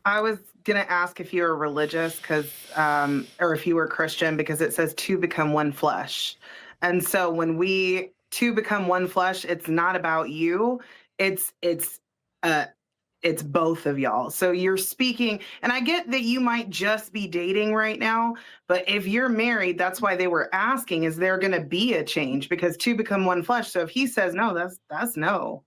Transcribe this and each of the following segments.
I was gonna ask if you were religious, because, or if you were Christian, because it says two become one flesh, and so when we two become one flesh, it's not about you. It's uh it's both of y'all. So you're speaking, and I get that you might just be dating right now, but if you're married, that's why they were asking, is there going to be a change? Because two become one flesh. So if he says no, that's no.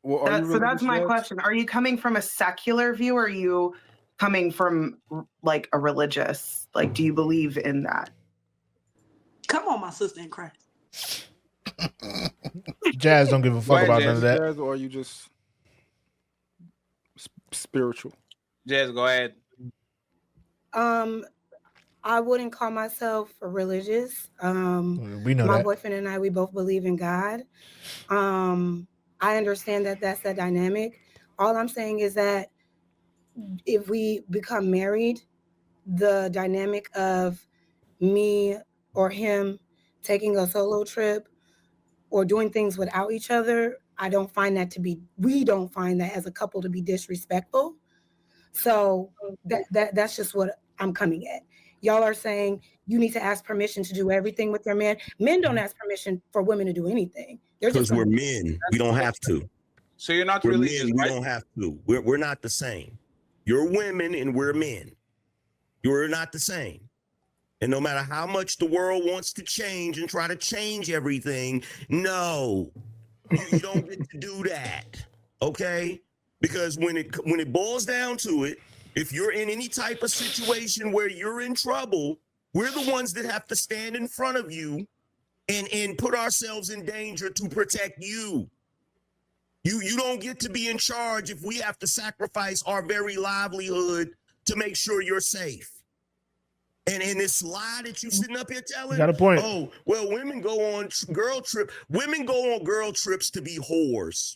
Well, are you So that's religious, my Jazz? question. Are you coming from a secular view, or are you coming from like a religious? Like, do you believe in that? Come on, my sister in Christ. Jazz don't give a Are fuck you about Jazz. none of religious, that. Jazz, or are you just spiritual? Jazz, go ahead. I wouldn't call myself religious. We know My that. boyfriend and I, we both believe in God. I understand that that's the dynamic. All I'm saying is that if we become married, the dynamic of me or him taking a solo trip or doing things without each other, we don't find that as a couple to be disrespectful. So that's just what I'm coming at. Y'all are saying you need to ask permission to do everything with your man. Men don't ask permission for women to do anything. They're just Because gonna we're do men, we don't have to. So you're not We're religious, men, we right? don't have to. We're not the same. You're women and we're men. You're not the same. And no matter how much the world wants to change and try to change everything, no, you don't get to do that. Okay? Because when it boils down to it, if you're in any type of situation where you're in trouble, we're the ones that have to stand in front of you and put ourselves in danger to protect you. You don't get to be in charge if we have to sacrifice our very livelihood to make sure you're safe. And this lie that you sitting up here telling, You got a point. oh, well, women go on girl trips to be whores.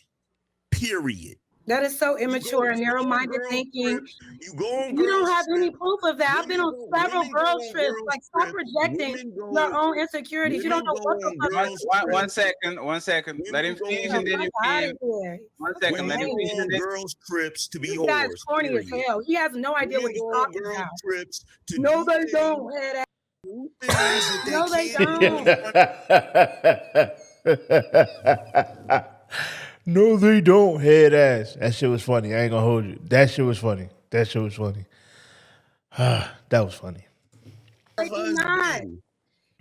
Period. That is so You immature and go on narrow-minded girl thinking. trips. You go on You don't girls have any trips. proof of that. I've been on several Women go girl on trips. girls Like, stop trips. projecting your own insecurities. You don't Women know go what the on fuck. girls One trips. second. Let him Women go finish, The and on then you fuck out can. of here. 1 second. Let women him go finish, and on then. girls trips to be This guy's whores. corny as Period. hell. He has no idea what Women he's go on talking girl about. trips to No, do they things, don't. Head ass. that they No, they can't do in don't. front. No, they don't. Head ass. That shit was funny. I ain't gonna hold you. That shit was funny. That shit was funny. That was funny. Like, he's not. Husband.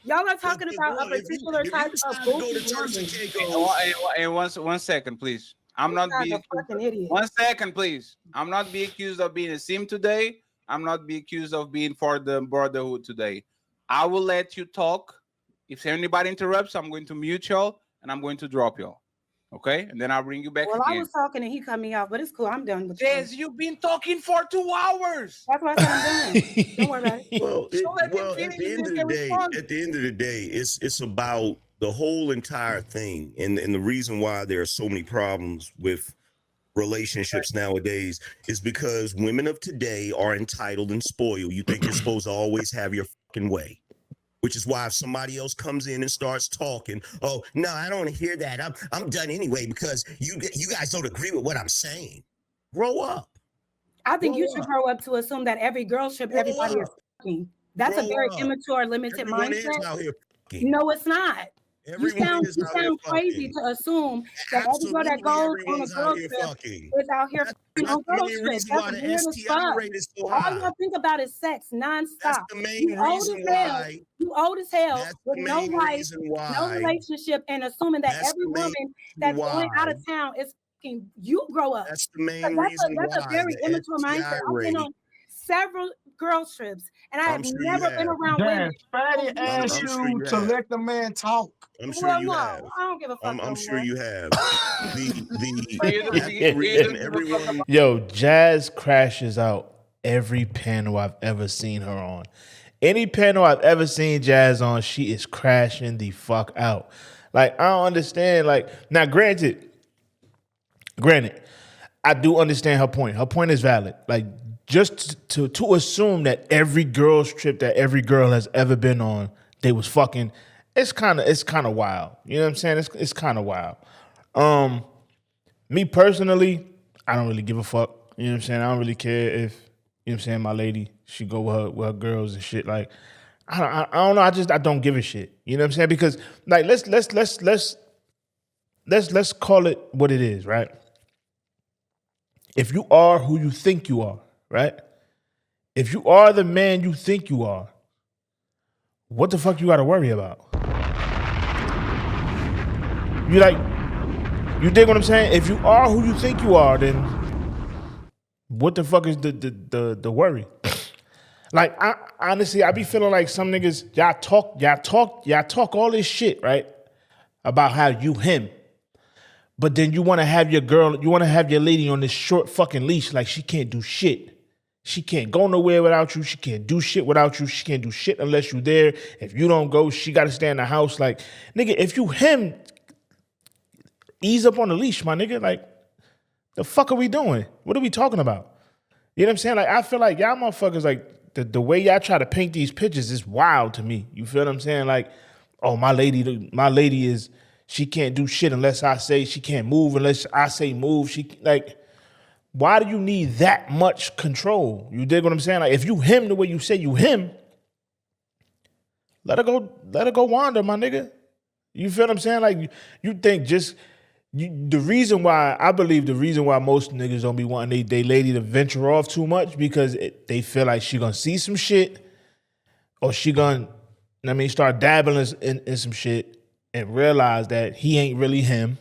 Y'all are Because talking about a particular if you type of decide to go goofy to Turks and woman. Caicos, And 1 second, please. I'm This not guy's being a accused. fucking idiot. 1 second, please. I'm not being accused of being a sim today. I'm not being accused of being for the brotherhood today. I will let you talk. If anybody interrupts, I'm going to mute y'all and I'm going to drop y'all. Okay? And then I'll bring you back Well, I again. was talking and he cut me off, but it's cool. I'm done with you. Jazz, you've been talking for 2 hours. That's why I said I'm done. Don't worry about it. well, So let him at finish the and end then of the can day, respond. it's about the whole entire thing, and the reason why there are so many problems with relationships nowadays is because women of today are entitled and spoiled. You think you're supposed to always have your fucking way. Which is why if somebody else comes in and starts talking, oh no, I don't want to hear that. I'm done anyway because you guys don't agree with what I'm saying. Grow up. I think you Grow should up. grow up to assume that every girl trip, Grow everybody is up. fucking. That's a Grow very up. immature, limited Everyone is mindset. out here fucking. No, it's not. Everyone is You out here sound crazy fucking. to assume that every girl that Absolutely, goes on a everyone's out girl here trip fucking. is out here fucking That's on the girl main trips. reason That's why the weird as STI fuck. rate is so All high. y'all think about is sex That's nonstop. the main You old reason as hell. why. You old as hell That's with the no main wife, reason no why. relationship, and assuming that That's every the main woman reason that's going out why. of town is fucking. You grow up. That's the main reason That's a why very the immature mindset. STI I've been rate. on several girl trips, and I have I'm sure you never been have. around women. Jazz, Fatty who asked I'm sure you you to have. let the man talk. I'm sure Well, you no, have. I don't give a fuck no I'm sure more. you have. So you don't, That's you, the you don't reason give a fuck everyone. about. Yo, Jazz crashes out every panel I've ever seen her on. Any panel I've ever seen Jazz on, she is crashing the fuck out. Like, I don't understand. Like, now, granted, I do understand her point. Her point is valid. Like, just to assume that every girl's trip that every girl has ever been on, they was fucking. It's kind of wild. You know what I'm saying? It's kind of wild. Me personally, I don't really give a fuck. You know what I'm saying? I don't really care if, you know what I'm saying, my lady, she go with her girls and shit. Like, I don't know. I don't give a shit. You know what I'm saying? Because like let's call it what it is, right? If you are who you think you are, right? If you are the man you think you are, what the fuck you got to worry about? You dig what I'm saying? If you are who you think you are, then what the fuck is the worry? Like, I honestly, I be feeling like some niggas, y'all talk all this shit, right? About how you him. But then you want to have your girl, you want to have your lady on this short fucking leash like she can't do shit. She can't go nowhere without you. She can't do shit without you. She can't do shit unless you there. If you don't go, she got to stay in the house. Like, nigga, if you him, ease up on the leash, my nigga. Like, the fuck are we doing? What are we talking about? You know what I'm saying? Like, I feel like y'all motherfuckers, like, the way y'all try to paint these pictures is wild to me. You feel what I'm saying? Like, oh, my lady is, she can't do shit unless I say, she can't move unless I say move. She, like, why do you need that much control? You dig what I'm saying? Like, if you him the way you say you him, let her go wander, my nigga. You feel what I'm saying? Like, you think just, the reason why most niggas don't be wanting they lady to venture off too much because they feel like she gonna see some shit or she gonna, start dabbling in some shit and realize that he ain't really him.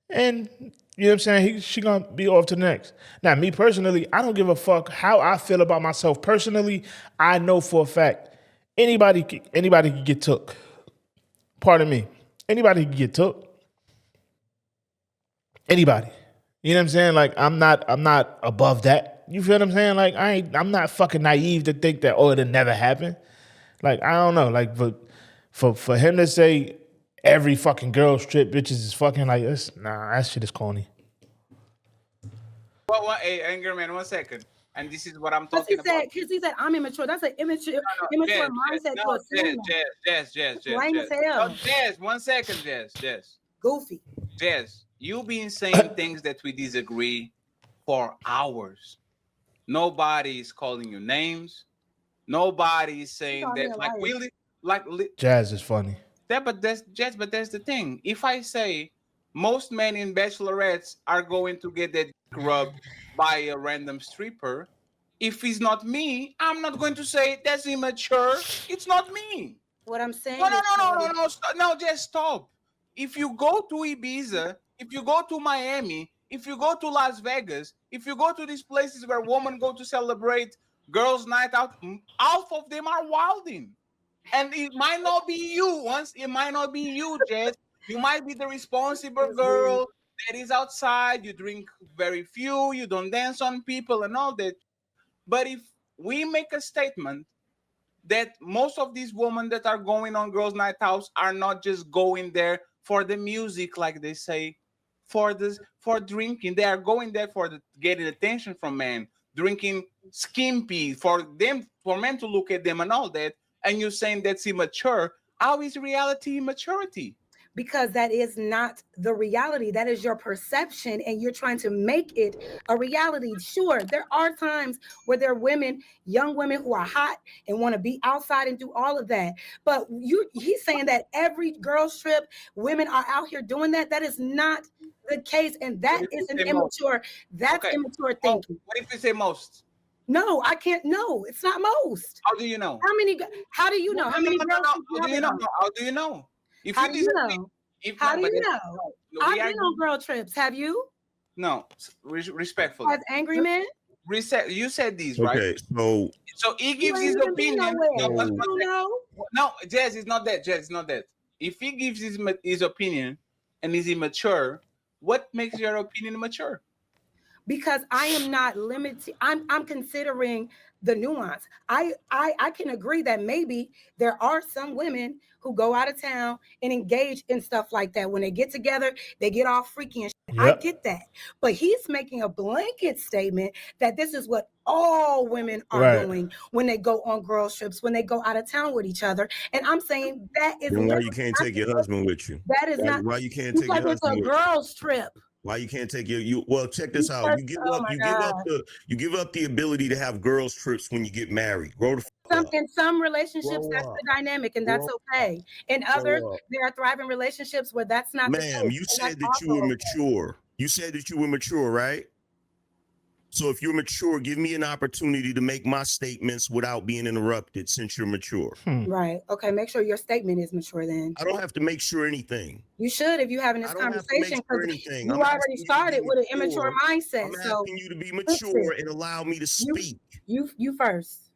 And you know what I'm saying? She gonna be off to the next. Now, me personally, I don't give a fuck how I feel about myself personally. I know for a fact anybody can get took. Pardon me. Anybody can get took. Anybody. You know what I'm saying? Like, I'm not above that. You feel what I'm saying? Like, I'm not fucking naive to think that, it'll never happen. Like, I don't know. Like, for him to say every fucking girl's trip bitches is fucking like this, nah, that shit is corny. Well, hey, Angryman, 1 second. And this is what I'm talking about. Because he said, I'm immature. That's an immature mindset to assume that. Jazz. Lame as hell. No, Jazz, 1 second, Jazz. Goofy. Jazz, you been saying things that we disagree for hours. Nobody is calling you names. Nobody is saying that, like, really, like, Jazz is funny. But that's the thing. If I say most men in bachelorettes are going to get their dick rubbed by a random stripper, if it's not me, I'm not going to say that's immature. It's not me. What I'm saying No, just stop. If you go to Ibiza, if you go to Miami, if you go to Las Vegas, if you go to these places where women go to celebrate girls' night out, half of them are wilding. And it might not be you. It might not be you, Jess. You might be the responsible girl that is outside. You drink very few. You don't dance on people and all that. But if we make a statement that most of these women that are going on girls' night outs are not just going there for the music, like they say, for drinking. They are going there for getting attention from men, drinking skimpy for men to look at them and all that. And you're saying that's immature. How is reality immaturity? Because that is not the reality. That is your perception, and you're trying to make it a reality. Sure, there are times where there are women, young women who are hot and want to be outside and do all of that. But he's saying that every girl's trip, women are out here doing that. That is not the case, and that is an immature. That's immature thinking. What if you say most? No, I can't. No, it's not most. How do you know? How do you know? How many girls? How do you know? How do you know? How do you know? How do you know? I've been on girl trips. Have you? No, respectfully. As Angryman? You said these, right? Okay, so he gives his opinion. No, Jazz is not that. Jazz is not that. If he gives his opinion and is immature, what makes your opinion mature? Because I am not limited. I'm considering the nuance. I can agree that maybe there are some women who go out of town and engage in stuff like that. When they get together, they get all freaky and shit. Yep. I get that. But he's making a blanket statement that this is what all women are doing when they go on girls trips, when they go out of town with each other. And I'm saying that is why you can't take your husband with you. That is not why you can't take your husband with you. It's a girls trip. Why you can't take you? Well, check this out. You give Oh up. my You God. give up the ability to have girls trips when you get married. Grow the fuck up. In some relationships, Grow that's up. the dynamic, and that's Grow okay. In Grow others, up. there are thriving relationships where that's not the case. Ma'am, you and said that's that you also were okay. mature. You said that you were mature, right? So if you're mature, give me an opportunity to make my statements without being interrupted since you're mature. Right. Okay. Make sure your statement is mature then. I don't have to make sure anything. You should if you're having this I don't have to make conversation sure because anything. you I'm already asking you to be started with an immature mature. mindset. I'm So asking you to be fix mature it. and allow me to speak. You first.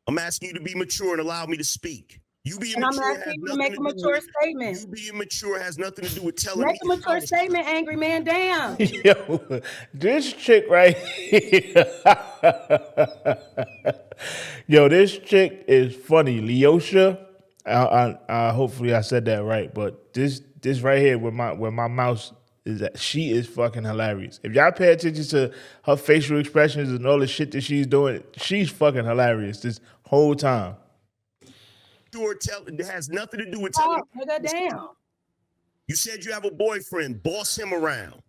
I'm asking you to be mature and allow me to speak. You being And I'm mature asking has you to nothing make to a do mature with statement. you being mature has nothing to do with telling Make me a mature how to statement, angry man. Damn. Yo, this chick right here. Yo, this chick is funny. Leosha. I hopefully I said that right, but this right here where my mouse is at, she is fucking hilarious. If y'all pay attention to her facial expressions and all the shit that she's doing, she's fucking hilarious this whole time. It has nothing to do with telling Oh, nigga, damn. You said you have a boyfriend. Boss him around.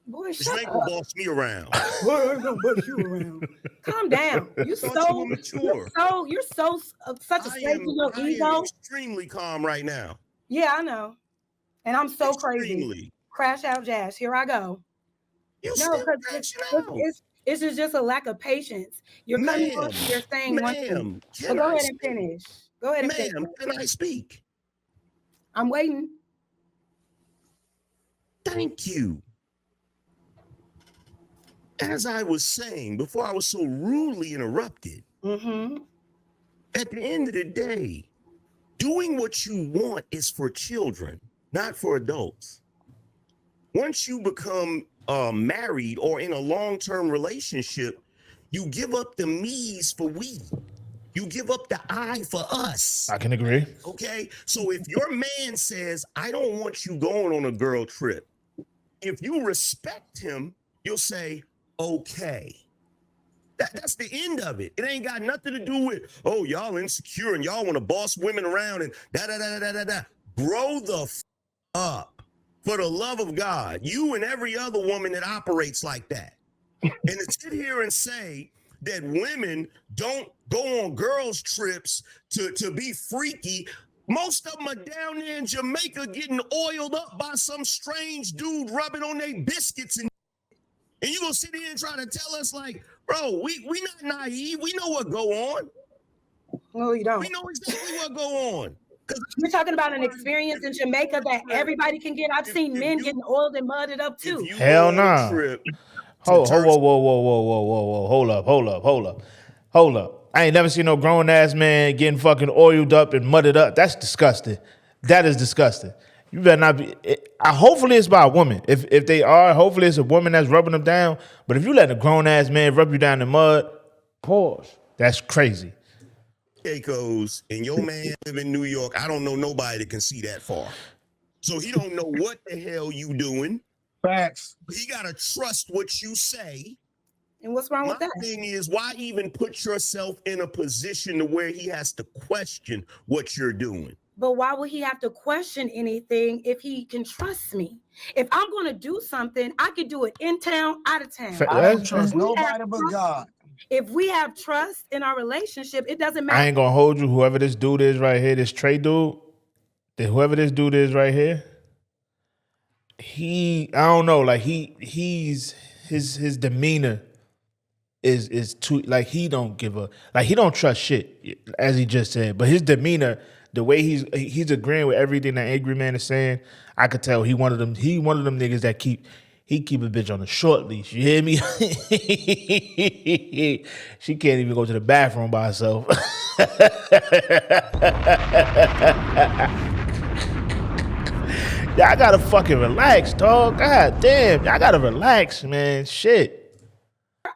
Boy, This shut ain't up. gonna boss me around. Boy, I'm gonna bust you around. Calm down. You Thought so you were mature. you're so such a slave to your I am ego. extremely calm right now. Yeah, I know. And I'm so crazy. Extremely. Crash out, Jas. Here I go. You No, still because crashing out. it's just a lack of patience. You're coming on and you're saying one thing. Ma'am, But can go I ahead speak? and finish. Go ahead and finish. Ma'am, can I speak? I'm waiting. Thank you. As I was saying before I was so rudely interrupted, Mm-hmm. at the end of the day, doing what you want is for children, not for adults. Once you become married or in a long-term relationship, you give up the me's for we. You give up the I for us. I can agree. Okay? So if your man says, I don't want you going on a girl trip, if you respect him, you'll say, okay. That's the end of it. It ain't got nothing to do with, oh, y'all insecure and y'all want to boss women around and da-da-da-da-da-da. Grow the up. For the love of God, you and every other woman that operates like that. And to sit here and say that women don't go on girls' trips to be freaky, most of them are down there in Jamaica getting oiled up by some strange dude rubbing on their biscuits and you gonna sit here and try to tell us like, bro, we not naive. We know what go on. No, you don't. We know exactly what go on. You're talking about an experience in Jamaica that everybody can get. I've seen men getting oiled and mudded up too. Hell nah. Hold up. I ain't never seen no grown ass man getting fucking oiled up and mudded up. That's disgusting. That is disgusting. You better not be. Hopefully it's by a woman. If they are, hopefully it's a woman that's rubbing them down. But if you let a grown ass man rub you down in mud, pause. That's crazy. Goes and your man live in New York. I don't know nobody that can see that far. So he don't know what the hell you doing. Facts. He gotta trust what you say. And what's wrong with that? My thing is, why even put yourself in a position to where he has to question what you're doing? But why would he have to question anything if he can trust me? If I'm going to do something, I could do it in town, out of town. I don't trust nobody but God. If we have trust in our relationship, it doesn't matter. I ain't gonna hold you. Whoever this dude is right here, this Trey dude, whoever this dude is right here, I don't know, like his demeanor is too, like he don't give a, like he don't trust shit, as he just said. But his demeanor, the way he's agreeing with everything that Angry Man is saying, I could tell he one of them niggas that keep a bitch on a short leash. You hear me? She can't even go to the bathroom by herself. Y'all gotta fucking relax, dog. God damn, y'all gotta relax, man. Shit.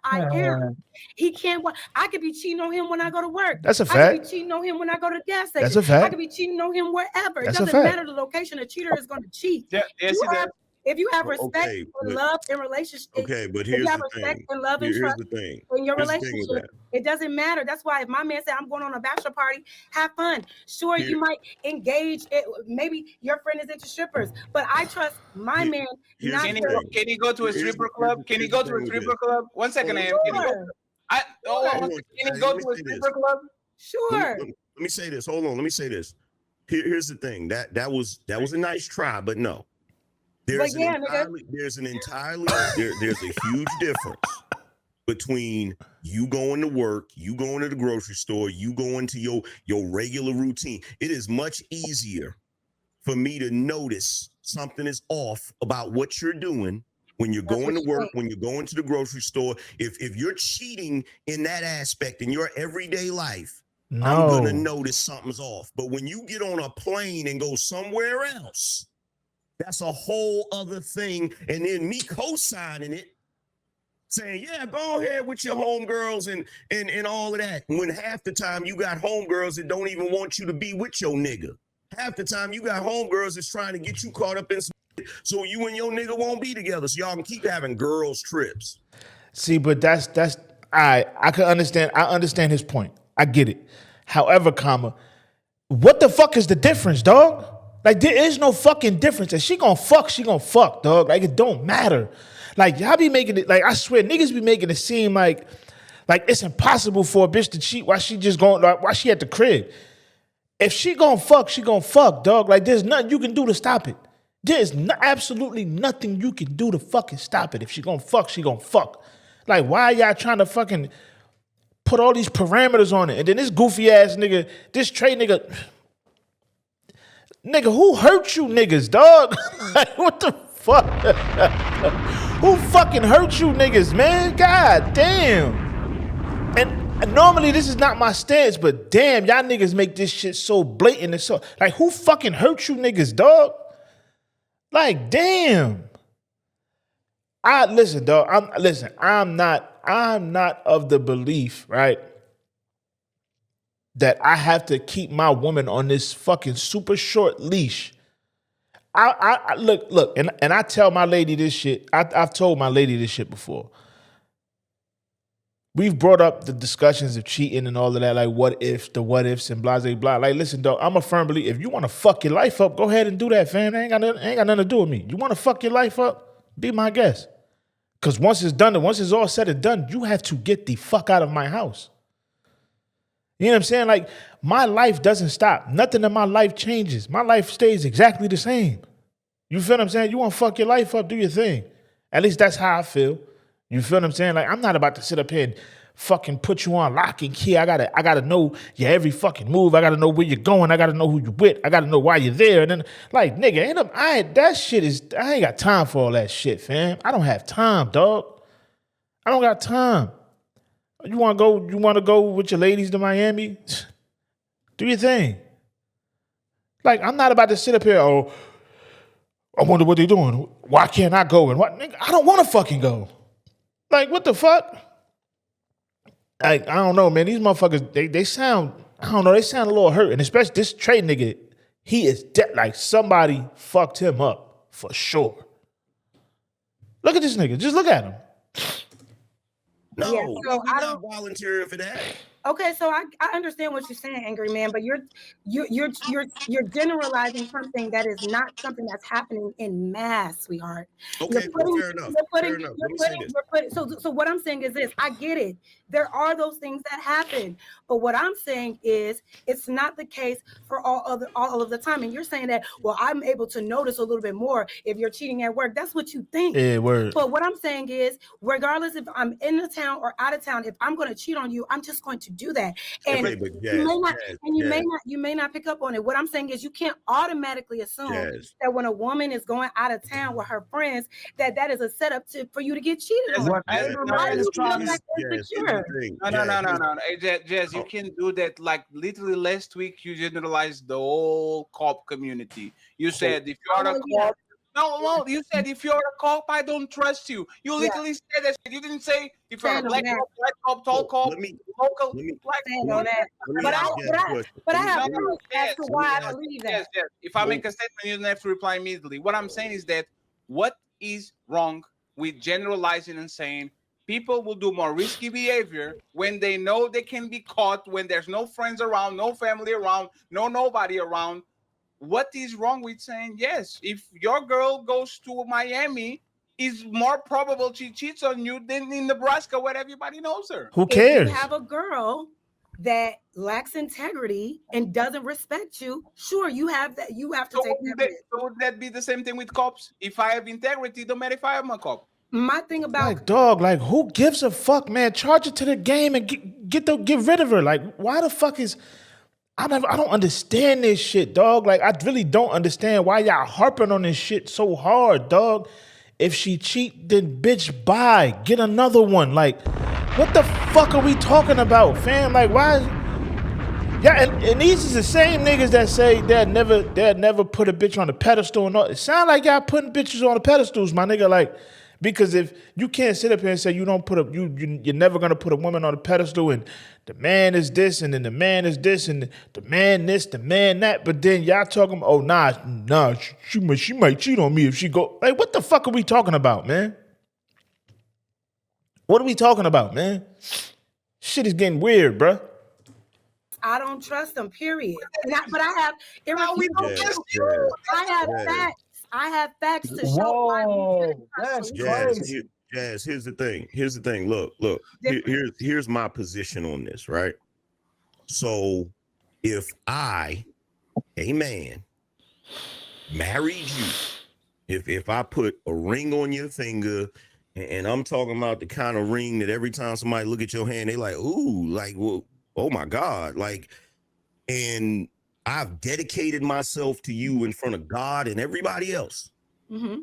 I am. He can't. I could be cheating on him when I go to work. That's a I fact. could be cheating on him when I go to the gas station. That's a fact. I could be cheating on him wherever. That's It a doesn't fact. matter the location. A cheater is going to cheat. Yeah, yes, If you have Well, respect okay, and but- love in relationship, Okay, but if here's you have the respect thing. and love and Here's trust the thing. in your Here's the thing with relationship, that. it doesn't matter. That's why if my man said I'm going on a bachelor party, have fun. Sure, Here- you might engage. Maybe your friend is into strippers, but I trust my Here- man here's not the Can to. he, can he go to a Here's the- stripper here's club? the- Can he here's go the to a thing with stripper this. club? 1 second, Hold Am. on. Can he go? Sure, One Hold second. on. Can he Hey, go let me to a say this. stripper club? sure. Let me say this. Hold on. Let me say this. Here's the thing. That was a nice try, but no. There's But yeah, an entirely there's a huge difference between you going to work, you going to the grocery store, you going to your regular routine. It is much easier for me to notice something is off about what you're doing when you're That's going to what you work, think. when you're going to the grocery store. If you're cheating in that aspect in your everyday life, I'm gonna notice something's off. But when you get on a plane and go somewhere else, that's a whole other thing. And then me co-signing it, saying, yeah, go ahead with your homegirls and all of that. When half the time you got homegirls that don't even want you to be with your nigga. Half the time you got homegirls that's trying to get you caught up in some shit so you and your nigga won't be together. So y'all can keep having girls trips. See, but that's I can understand. I understand his point. I get it. However, what the fuck is the difference, dog? Like, there is no fucking difference. If she gonna fuck, dog. Like, it don't matter. Like, y'all be making it, like, I swear, niggas be making it seem like it's impossible for a bitch to cheat while she just going, like, while she at the crib. If she gonna fuck, dog. Like, there's nothing you can do to stop it. There's absolutely nothing you can do to fucking stop it. If she gonna fuck. Like, why y'all trying to fucking put all these parameters on it? And then this goofy ass nigga, this Trey nigga, who hurt you niggas, dog? Like, what the fuck? Who fucking hurt you niggas, man? God damn. And normally this is not my stance, but damn, y'all niggas make this shit so blatant and so, like, who fucking hurt you niggas, dog? Like, damn. Listen, dog. I'm not of the belief, right, that I have to keep my woman on this fucking super short leash. I look, and I tell my lady this shit. I've told my lady this shit before. We've brought up the discussions of cheating and all of that, like what ifs and blah, blah, blah. Like, listen, dog, I'm a firm believer. If you want to fuck your life up, go ahead and do that, fam. It ain't got nothing to do with me. You want to fuck your life up? Be my guest. Because once it's done, once it's all said and done, you have to get the fuck out of my house. You know what I'm saying? Like, my life doesn't stop. Nothing in my life changes. My life stays exactly the same. You feel what I'm saying? You want to fuck your life up, do your thing. At least that's how I feel. You feel what I'm saying? Like, I'm not about to sit up here and fucking put you on lock and key. I gotta know your every fucking move. I gotta know where you're going. I gotta know who you with. I gotta know why you're there. And then, like, nigga, I ain't got time for all that shit, fam. I don't have time, dog. I don't got time. You wanna go with your ladies to Miami? Do your thing. Like, I'm not about to sit up here, oh, I wonder what they're doing. Why can't I go? And what, nigga, I don't want to fucking go. Like, what the fuck? Like, I don't know, man. These motherfuckers, they sound, I don't know, they sound a little hurt. And especially this Trey nigga, he is like somebody fucked him up for sure. Look at this nigga. Just look at him. No, Yeah, so we're I not volunteering for that. Okay, so I understand what you're saying, Angry Man, but you're generalizing something that is not something that's happening in mass, sweetheart. Okay, fair enough. Fair enough. Let me say this. So what I'm saying is this: I get it. There are those things that happen, but what I'm saying is it's not the case for all of the time. And you're saying that, well, I'm able to notice a little bit more if you're cheating at work. That's what you think. Yeah, word. But what I'm saying is, regardless if I'm in the town or out of town, if I'm going to cheat on you, I'm just going to do that. And Okay, but you may not pick up on it. What I'm saying is you can't automatically assume that when a woman is going out of town with her friends, that is a setup for you to get cheated on. What Angryman is trying to Insecure. No. Hey, Jazz, you can do that. Like, literally last week, you generalized the whole cop community. You said if you're a cop, no, you said if you're a cop, I don't trust you. You literally said that. You didn't say if you're a black cop, white cop, tall cop, local black. But I have proof as to why I believe that. Yes. If I make a statement, you don't have to reply immediately. What I'm saying is that What is wrong with generalizing and saying people will do more risky behavior when they know they can be caught, when there's no friends around, no family around, nobody around? What is wrong with saying, yes, if your girl goes to Miami, it's more probable she cheats on you than in Nebraska where everybody knows her? Who If cares? you have a girl that lacks integrity and doesn't respect you, sure, you have that. You have to So take that risk. would that be the same thing with cops? If I have integrity, don't matter if I am a cop. My thing about Like, dog, like, who gives a fuck, man? Charge it to the game and get rid of her. Like, why the fuck is... I don't understand this shit, dog. Like, I really don't understand why y'all harping on this shit so hard, dog. If she cheat, then bitch, bye. Get another one. Like, what the fuck are we talking about, fam? Like, why? Yeah, and these is the same niggas that say they'd never put a bitch on a pedestal and all. It sound like y'all putting bitches on the pedestals, my nigga. Like, because if you can't sit up here and say you don't put you're never gonna put a woman on a pedestal, and the man is this, and then the man is this, and the man this, the man that, but then y'all talking, oh nah, she might cheat on me if she go. Like, what the fuck are we talking about, man? What are we talking about, man? Shit is getting weird, bruh. I don't trust them, period. But I have we don't irrefutable trust proof. I have Yeah. facts. I have facts to show why we Whoa, shouldn't trust that's them. crazy. Jazz, here's the thing. Look. Here's my position on this, right? So if I, a man, married you, if I put a ring on your finger, and I'm talking about the kind of ring that every time somebody look at your hand, they like, ooh, like, well, oh my God, like, and I've dedicated myself to you in front of God and everybody else. Mm-hmm.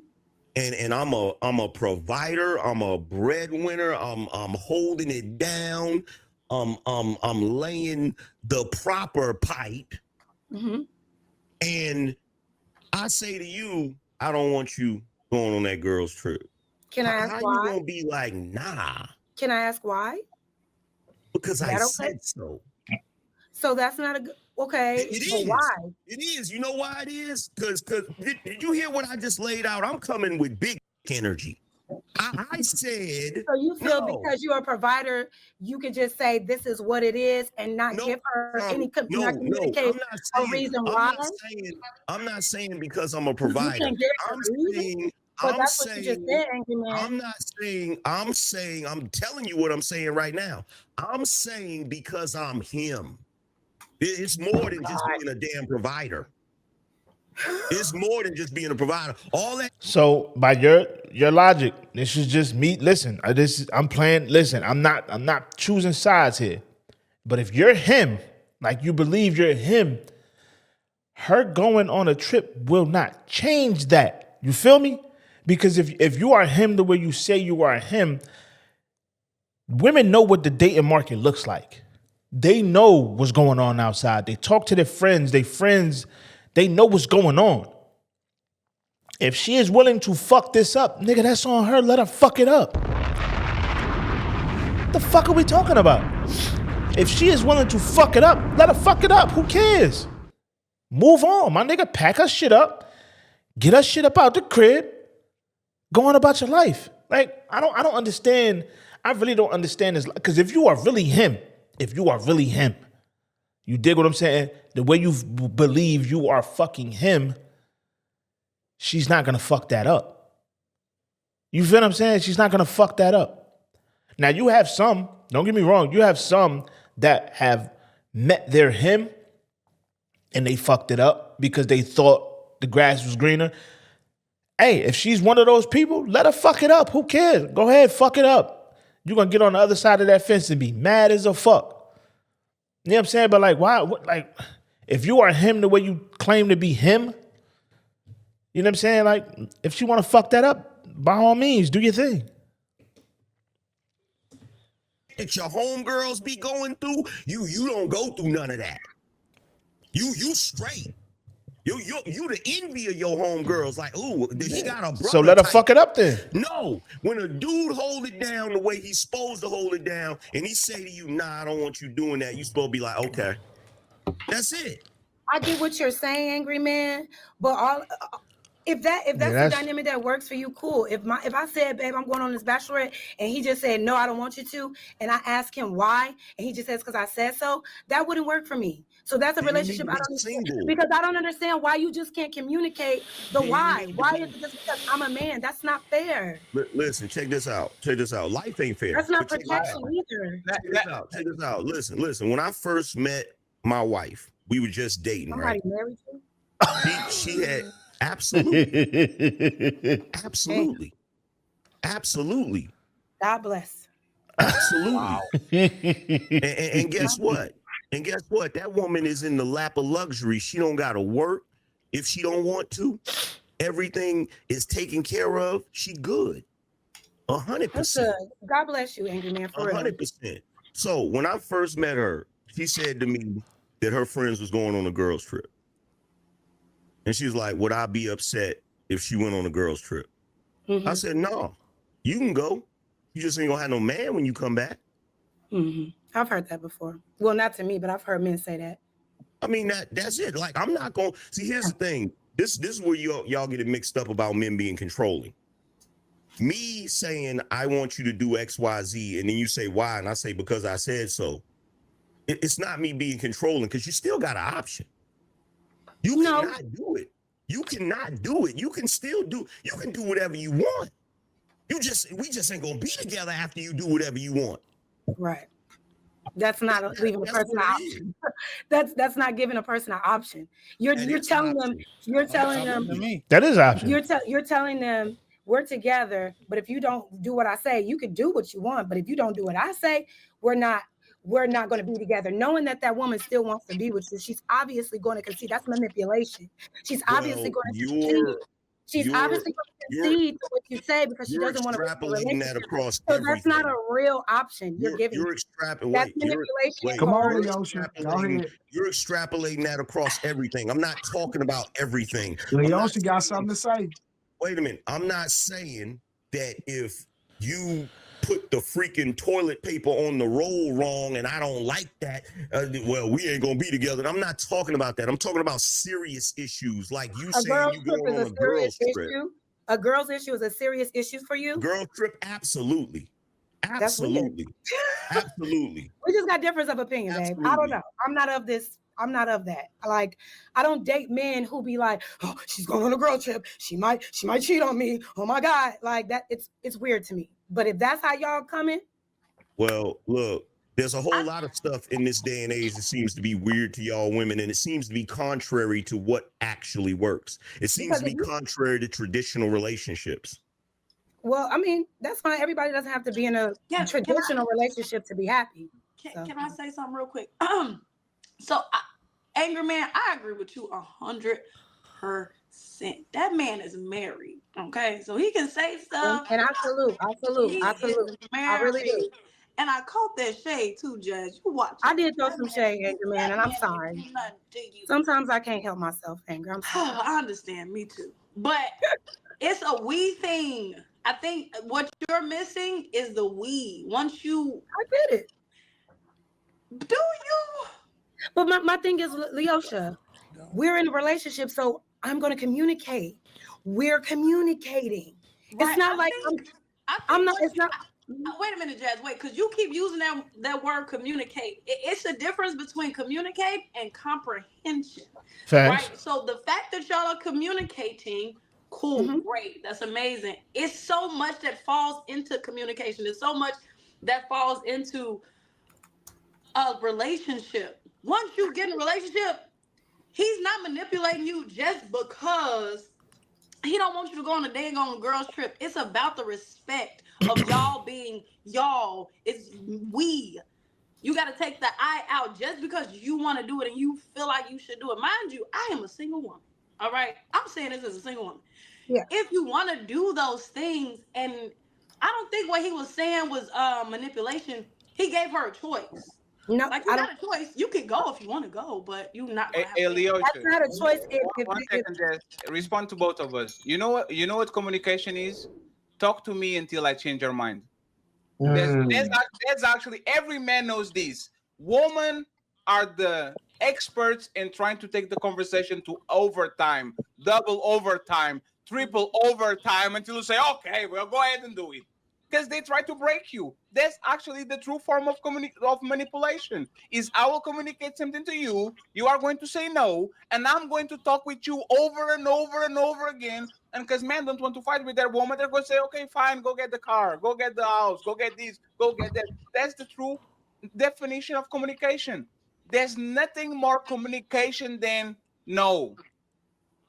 And I'm a provider, I'm a breadwinner, I'm holding it down, I'm laying the proper pipe. Mm-hmm. And I say to you, I don't want you going on that girl's trip. Can I ask How you why? gonna be like, nah? Can I ask why? Because Is I that okay? said so. So that's not a good. Okay, It but is. why? It is. You know why it is? Because did you hear what I just laid out? I'm coming with big energy. I said. So you feel no. because you're a provider, you can just say this is what it is and not give her any not communicate a reason why. I'm not saying because I'm a You provider. can give her a reason, but that's what you just said, Angry Man. I'm not saying. I'm telling you what I'm saying right now. I'm saying because I'm him. It's more than just being a damn provider. It's more than just being a provider. All that. So by your logic, this is just me. Listen, I'm playing. Listen, I'm not choosing sides here. But if you're him, like you believe you're him, her going on a trip will not change that. You feel me? Because if you are him the way you say you are him, women know what the dating market looks like. They know what's going on outside. They talk to their friends. They know what's going on. If she is willing to fuck this up, nigga, that's on her. Let her fuck it up. The fuck are we talking about? If she is willing to fuck it up, let her fuck it up. Who cares? Move on, my nigga. Pack her shit up. Get her shit up out the crib. Go on about your life. Like, I don't understand. I really don't understand this. Because if you are really him, you dig what I'm saying? The way you believe you are fucking him, she's not gonna fuck that up. You feel what I'm saying? She's not gonna fuck that up. Now you have some, don't get me wrong, you have some that have met their him and they fucked it up because they thought the grass was greener. Hey, if she's one of those people, let her fuck it up. Who cares? Go ahead, fuck it up. You're gonna get on the other side of that fence and be mad as a fuck. You know what I'm saying? But like, why? Like, if you are him the way you claim to be him, you know what I'm saying? Like, if she want to fuck that up, by all means, do your thing. That your homegirls be going through, you don't go through none of that. You straight. You the envy of your homegirls. Like, ooh, he got a brother. So let her type. fuck it up then. No, when a dude hold it down the way he's supposed to hold it down, and he say to you, nah, I don't want you doing that, you supposed to be like, okay. That's it. I get what you're saying, Angry Man, but If that's the that's- dynamic that works for you, cool. If I said, babe, I'm going on this bachelorette, and he just said, no, I don't want you to, and I ask him why, and he just says, because I said so, that wouldn't work for me. So that's a Then you relationship need I to be don't understand, single. because I don't understand why you just can't communicate the Then you why. need to Why be- is it just because I'm a man? That's not fair. Listen, check this out. Check this out. Life ain't fair. That's not But check this out. protection either. Check this out. Check this out. Listen. When I first met my wife, we were just dating, Somebody right? married you? She had absolutely. God bless. Absolutely. And guess what? That woman is in the lap of luxury. She don't got to work if she don't want to. Everything is taken care of. She good. 100%. That's good. God bless you, angry man, for real. 100%. So when I first met her, she said to me that her friends was going on a girls trip. And she was like, would I be upset if she went on a girls trip? Mhm. I said, no, you can go. You just ain't gonna have no man when you come back. Mhm. I've heard that before. Well, not to me, but I've heard men say that. I mean, that's it. Like, I'm not going to see. Here's the thing. This is where y'all get it mixed up about men being controlling. Me saying I want you to do X, Y, Z, and then you say why, and I say because I said so. It's not me being controlling, because you still got an option. You cannot do it. You cannot do it. You can still do. You can do whatever you want. We just ain't gonna be together after you do whatever you want. Right. That's not leaving a person an option. That's not giving a person an option. You're telling them. You're telling them. That is option. You're telling them we're together, but if you don't do what I say, you can do what you want. But if you don't do what I say, we're not going to be together. Knowing that woman still wants to be with you, she's obviously going to concede. That's manipulation. She's obviously going to concede. She's obviously going to concede to what you say because she doesn't want to extrapolating that across so everything. that's not a real option you're giving. You're extrapolating. That's manipulation. Come on, Leosha. Go ahead. You're extrapolating that across everything. I'm not talking about everything. Leosha got something to say. Wait a minute. I'm not saying that if you put the freaking toilet paper on the roll wrong and I don't like that, well, we ain't gonna be together. I'm not talking about that. I'm talking about serious issues, like you saying you going on a girls trip. A girl's issue is a serious issue for you? Girl trip, absolutely. Absolutely. Absolutely. We just got difference of opinion, babe. I don't know. I'm not of this. I'm not of that. Like, I don't date men who be like, oh, she's going on a girl trip. She might cheat on me. Oh my God. Like that, it's weird to me. But if that's how y'all coming. Well, look, there's a whole lot of stuff in this day and age that seems to be weird to y'all women, and it seems to be contrary to what actually works. It seems to be contrary to traditional relationships. Well, I mean, that's fine. Everybody doesn't have to be in a traditional relationship to be happy. Can I say something real quick? So, Angry Man, I agree with you 100%. That man is married, okay? So he can say stuff. And I salute. I really do. And I caught that shade too, Judge. You watch. I did throw some shade, Angry Man, and I'm sorry. Sometimes I can't help myself, Angry. I'm sorry. I understand. Me too. But it's a we thing. I think what you're missing is the we. Once you... I did it. Do you? But my thing is, Leosha, we're in a relationship, so I'm going to communicate. We're communicating. Right. It's not I'm not. It's not. Wait a minute, Jazz. Wait, because you keep using that word communicate. It's a difference between communicate and comprehension. Facts. Right. So the fact that y'all are communicating, cool, great, that's amazing. It's so much that falls into communication. There's so much that falls into a relationship. Once you get in a relationship, he's not manipulating you just because he don't want you to go on a dang on girls trip. It's about the respect of y'all being y'all. It's we. You got to take the I out just because you want to do it and you feel like you should do it. Mind you, I am a single woman. All right. I'm saying this as a single woman. Yeah. If you want to do those things, and I don't think what he was saying was manipulation. He gave her a choice. No, like you got a choice. You can go if you want to go, but you're not. Leo, that's not a choice. One second, just respond to both of us. You know what communication is? Talk to me until I change your mind. There's actually every man knows this. Women are the experts in trying to take the conversation to overtime, double overtime, triple overtime until you say, okay, well, go ahead and do it. Because they try to break you. That's actually the true form of manipulation. Is I will communicate something to you, you are going to say no, and I'm going to talk with you over and over and over again. And because men don't want to fight with their woman, they're going to say, okay, fine, go get the car, go get the house, go get this, go get that. That's the true definition of communication. There's nothing more communication than no.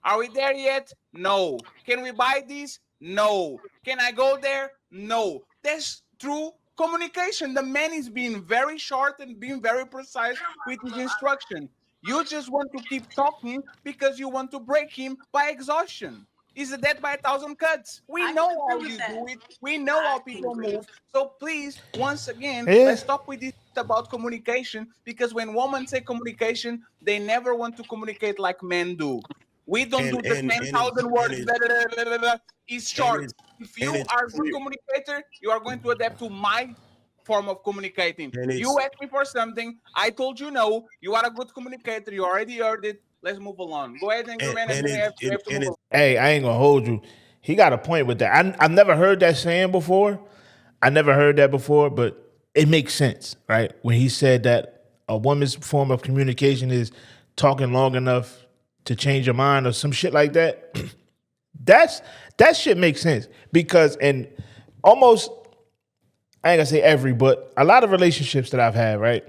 Are we there yet? No. Can we buy these? No. Can I go there? No. That's true communication. The man is being very short and being very precise with his instruction. You just want to keep talking because you want to break him by exhaustion. Is a death by 1,000 cuts. We I know can how agree you with that. do it. We know how I can people agree. move. So please, once again, Yeah. let's stop with this about communication, because when women say communication, they never want to communicate like men do. We don't do the 10,000 words. It's short. If you are a good communicator, you are going to adapt to my form of communicating. You asked me for something. I told you no. You are a good communicator. You already heard it. Let's move along. Go ahead, Angryman, and then we have to move along. Hey, I ain't gonna hold you. He got a point with that. I've never heard that saying before. I never heard that before, but it makes sense, right? When he said that a woman's form of communication is talking long enough to change your mind or some shit like that. That shit makes sense because in almost, I ain't gonna say every, but a lot of relationships that I've had, right?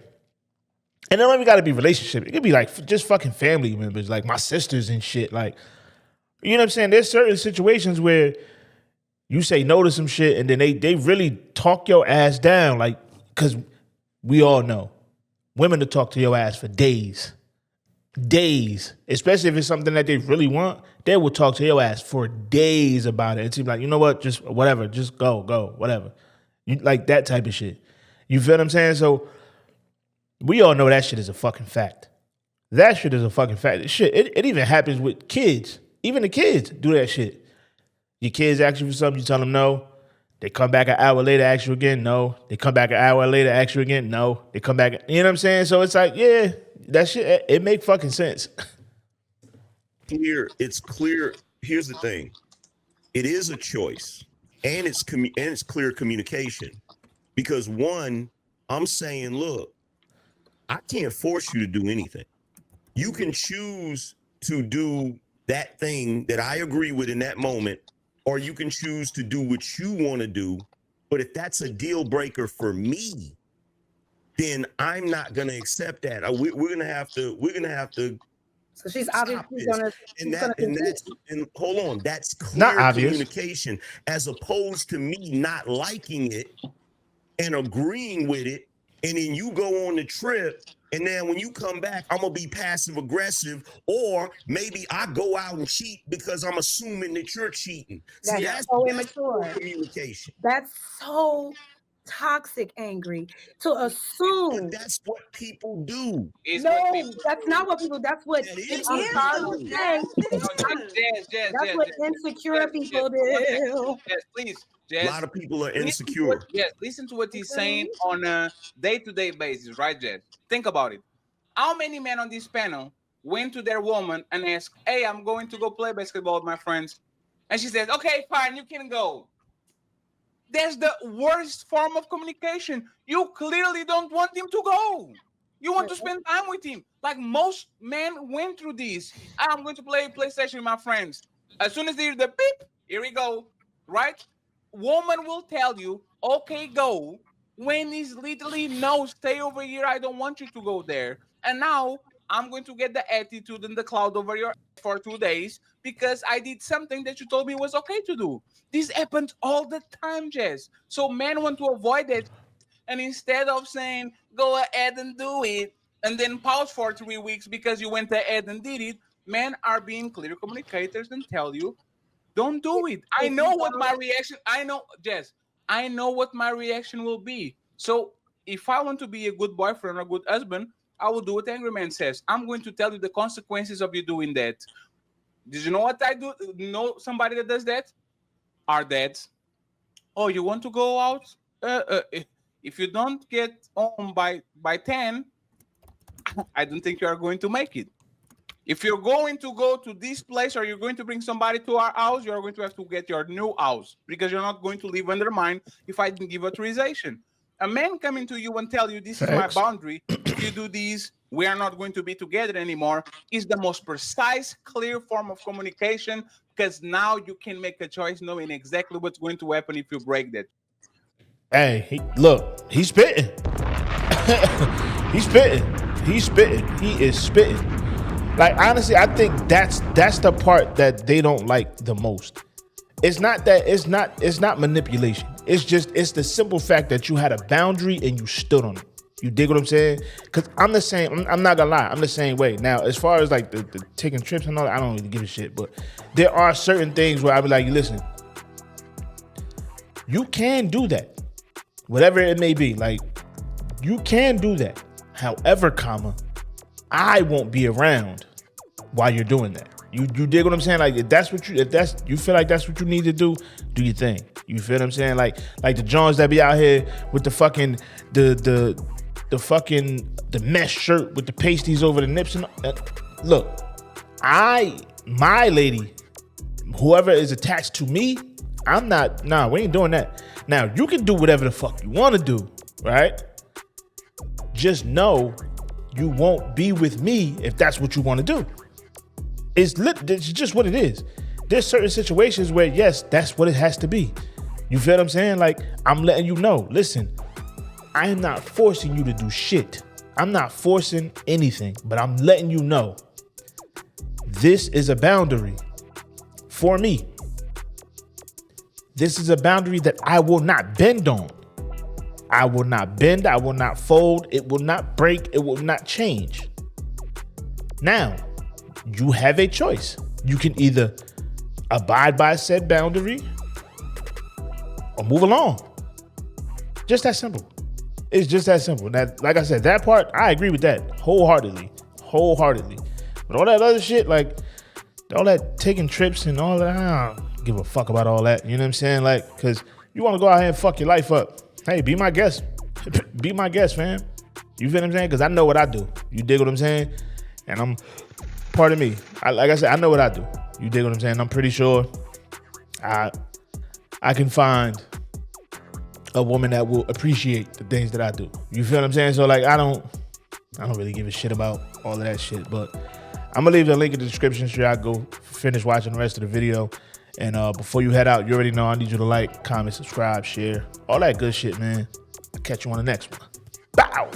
And it don't even gotta be relationship. It could be like just fucking family members, like my sisters and shit. Like, you know what I'm saying? There's certain situations where you say no to some shit and then they really talk your ass down. Like, cause we all know women to talk to your ass for days. Days. Especially if it's something that they really want, they will talk to your ass for days about it. It seems like, you know what, just whatever, just go, whatever. You like that type of shit. You feel what I'm saying? So we all know that shit is a fucking fact. That shit is a fucking fact. Shit, it even happens with kids. Even the kids do that shit. Your kids ask you for something, you tell them no. They come back an hour later, ask you again, no. They come back an hour later, ask you again, no. They come back, you know what I'm saying? So it's like, yeah, that shit, it make fucking sense. It's clear. Here's the thing. It is a choice, and it's clear communication. Because one, I'm saying, look, I can't force you to do anything. You can choose to do that thing that I agree with in that moment, or you can choose to do what you want to do. But if that's a deal breaker for me, then I'm not going to accept that. We're going to have to. So she's obviously gonna. And hold on, that's Not clear obvious. communication, as opposed to me not liking it and agreeing with it, and then you go on the trip, and then when you come back, I'm gonna be passive aggressive, or maybe I go out and cheat because I'm assuming that you're cheating. See, That's so that's immature. communication. That's so toxic, angry to assume. But that's what people do. It's No, what people that's do. not what people. That's what That is I'm what sorry people to do. say. Jazz, That's what insecure people do. Jazz, please, A Jazz. lot of people are Listen to what, insecure. yes, listen to what he's saying on a day-to-day basis, right, Jed? Think about it. How many men on this panel went to their woman and asked, hey, I'm going to go play basketball with my friends. And she says, okay, fine, you can go. That's the worst form of communication. You clearly don't want him to go. You want to spend time with him. Like most men went through this. I'm going to play PlayStation with my friends. As soon as they hear the beep, here we go, right? Woman will tell you, okay, go. When he's literally, no, stay over here. I don't want you to go there. And now I'm going to get the attitude and the cloud over your ass for 2 days because I did something that you told me was okay to do. This happens all the time, Jess. So men want to avoid that. And instead of saying, go ahead and do it, and then pause for 3 weeks because you went ahead and did it, men are being clear communicators and tell you, don't do it. I know what my reaction, Jess, I know what my reaction will be. So if I want to be a good boyfriend or a good husband, I will do what Angryman says. I'm going to tell you the consequences of you doing that. Did you know what I do? Know somebody that does that? Our dads. Oh, you want to go out? If you don't get home by 10, I don't think you are going to make it. If you're going to go to this place or you're going to bring somebody to our house, you're going to have to get your new house because you're not going to live under mine if I didn't give authorization. A man coming to you and tell you this is my boundary. If you do this, we are not going to be together anymore, is the most precise, clear form of communication because now you can make a choice knowing exactly what's going to happen if you break that. Hey, look, he's spitting. He's spitting. He's spitting. He is spitting. Like, honestly, I think that's the part that they don't like the most. It's not manipulation. It's the simple fact that you had a boundary and you stood on it. You dig what I'm saying? Because I'm the same. I'm not gonna lie. I'm the same way. Now, as far as like the taking trips and all that, I don't really give a shit. But there are certain things where I be like, listen, you can do that. Whatever it may be. Like, you can do that. However, I won't be around while you're doing that. You dig what I'm saying? Like, if you feel like that's what you need to do your thing. You feel what I'm saying? Like the Johns that be out here with the fucking the mesh shirt with the pasties over the nips and look, my lady, whoever is attached to me, we ain't doing that. Now, you can do whatever the fuck you want to do, right? Just know you won't be with me if that's what you want to do. It's just what it is. There's certain situations where, yes, that's what it has to be. You feel what I'm saying? Like, I'm letting you know, listen, I am not forcing you to do shit. I'm not forcing anything, but I'm letting you know this is a boundary for me. This is a boundary that I will not bend on. I will not bend. I will not fold. It will not break. It will not change. Now, you have a choice. You can either abide by said boundary or move along. Just that simple. It's just that simple. That, like I said, that part, I agree with that wholeheartedly. But all that other shit, like all that taking trips and all that, I don't give a fuck about all that. You know what I'm saying? Like, because you want to go out here and fuck your life up. Hey, be my guest. Be my guest, fam. You feel what I'm saying? Because I know what I do. You dig what I'm saying? And pardon me. Like I said, I know what I do. You dig what I'm saying? I'm pretty sure I can find a woman that will appreciate the things that I do. You feel what I'm saying? So like, I don't really give a shit about all of that shit, but I'm gonna leave the link in the description so y'all go finish watching the rest of the video. And before you head out, you already know I need you to like, comment, subscribe, share, all that good shit, man. I'll catch you on the next one. Bow!